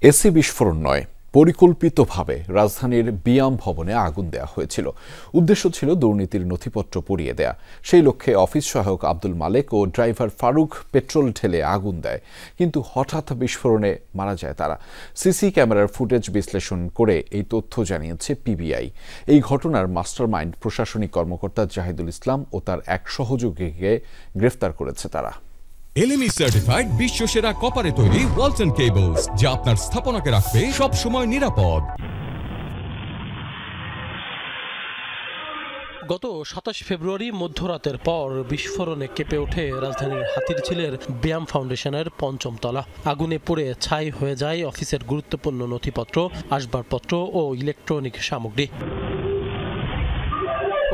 AC বিস্ফোরণ নয়, পরিকল্পিতভাবে রাজধানীর বিয়াম ভবনে আগুন দেয়া হয়েছিল। উদ্দেশ্য ছিল দুর্নীতির নথিপত্র পুড়িয়ে দেয়া। সেই লক্ষ্যে অফিস সহায়ক আব্দুল মালেক ও ড্রাইভার ফারুক পেট্রোল ঢেলে আগুন দেয়, কিন্তু হঠাৎ বিস্ফোরণে মারা যায় তারা। সিসি ক্যামেরার ফুটেজ বিশ্লেষণ করে এই তথ্য জানিয়েছে পিবিআই। এই ঘটনার মাস্টারমাইন্ড প্রশাসনিক কর্মকর্তা জাহিদুল ইসলাম ও তার এক সহযোগীকে গ্রেফতার করেছে তারা। এলএমই সার্টিফাইড বিশ্বসেরা কপারে তৈরি ওয়ালটন কেবলস, যা আপনার স্থাপনাকে রাখবে সব সময় নিরাপদ। গত ২৭ ফেব্রুয়ারি মধ্যরাতের পর বিস্ফোরণে কেঁপে ওঠে রাজধানীর হাতিরঝিলের ব্যায়াম ফাউন্ডেশনের ৫ম তলা। আগুনে পুড়ে ছাই হয়ে যায় অফিসের গুরুত্বপূর্ণ নথিপত্র, আসবাবপত্র ও ইলেকট্রনিক সামগ্রী।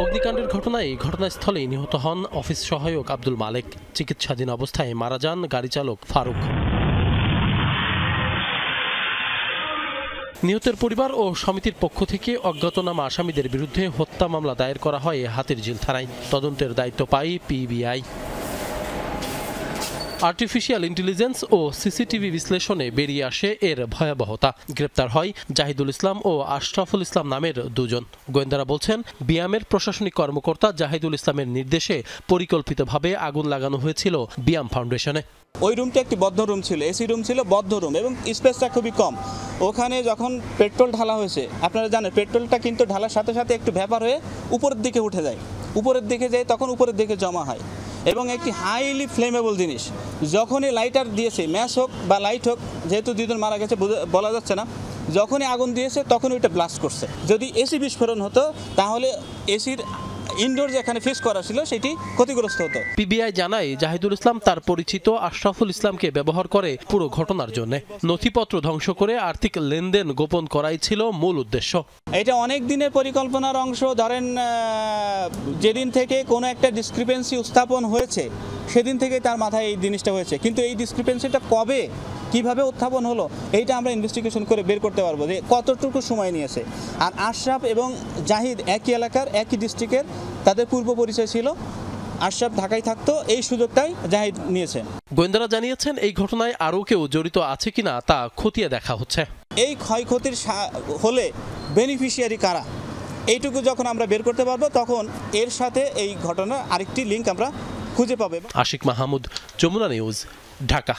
অগ্নিকাণ্ডের ঘটনায় ঘটনাস্থলেই নিহত হন অফিস সহায়ক আব্দুল মালেক। চিকিৎসাধীন অবস্থায় মারা যান গাড়ি চালক ফারুক। নিহতের পরিবার ও সমিতির পক্ষ থেকে অজ্ঞাতনামা আসামিদের বিরুদ্ধে হত্যা মামলা দায়ের করা হয় হাতিরঝিল থানায়। তদন্তের দায়িত্ব পায় পিবিআই। আর্টিফিশিয়াল ইন্টেলিজেন্স ও সিসিটিভি বিশ্লেষণে বেরিয়ে আসে এর ভয়াবহতা। গ্রেপ্তার হয় জাহিদুল ইসলাম ও আশরাফুল ইসলাম নামের দুজন। গোয়েন্দারা বলছেন, বিয়ামের প্রশাসনিক কর্মকর্তা জাহিদুল ইসলামের নির্দেশে পরিকল্পিতভাবে আগুন লাগানো হয়েছিল বিয়াম ফাউন্ডেশনে। ওই রুমটা একটি বদ্ধ রুম ছিল, এসি রুম ছিল, বদ্ধ রুম, এবং স্পেসটা খুবই কম। ওখানে যখন পেট্রোল ঢালা হয়েছে, আপনারা জানেন পেট্রোলটা কিন্তু ঢালার সাথে সাথে একটু ভ্যাপার হয়ে উপরের দিকে উঠে যায়, উপরের দিকে যায়, তখন উপরের দিকে জমা হয়। এবং একটি হাইলি ফ্লেমেবল জিনিস, যখনই লাইটার দিয়েছে, ম্যাচ হোক বা লাইট হোক, যেহেতু দুজন মারা গেছে বলা যাচ্ছে না, যখনই আগুন দিয়েছে তখন ওইটা ব্লাস্ট করছে। যদি এসি বিস্ফোরণ হতো তাহলে এসির ইনডোর যেখানে ফিক্স করা ছিল সেটি ক্ষতিগ্রস্ত হতো। পিবিআই জানায়, জাহিদুল ইসলাম তার পরিচিত আশরাফুল ইসলামকে ব্যবহার করে পুরো ঘটনার জন্য। নথিপত্র ধ্বংস করে আর্থিক লেনদেন গোপন করাই ছিল মূল উদ্দেশ্য। এটা অনেক দিনের পরিকল্পনার অংশ। ধরেন, যেদিন থেকে কোনো একটা ডিসক্রিপেন্সি উত্থাপন হয়েছে সেদিন থেকে তার মাথায় এই জিনিসটা হয়েছে, কিন্তু এই ডিসক্রিপেন্সিটা কবে কিভাবে উত্থাপন হলো এইটা আমরা ইনভেস্টিগেশন করে বের করতে পারবো যে কতটুকু সময় নিয়েছে। আর আশরাফ এবং জাহিদ একই এলাকার, একই ডিস্ট্রিক্টের, তাদের পূর্ব পরিচয় ছিল। আশরাফ ঢাকায় থাকতো, এই সুযোগটাই জাহিদ নিয়েছেন। গোয়েন্দারা জানিয়েছেন, এই ঘটনায় আরও কেউ জড়িত আছে কিনা তা খতিয়ে দেখা হচ্ছে। এই ক্ষয়ক্ষতির হলে বেনিফিশিয়ারি কারা, এইটুকু যখন আমরা বের করতে পারবো তখন এর সাথে এই ঘটনার আরেকটি লিঙ্ক আমরা খুঁজে পাবো। আশিক মাহমুদ, যমুনা নিউজ, ঢাকা।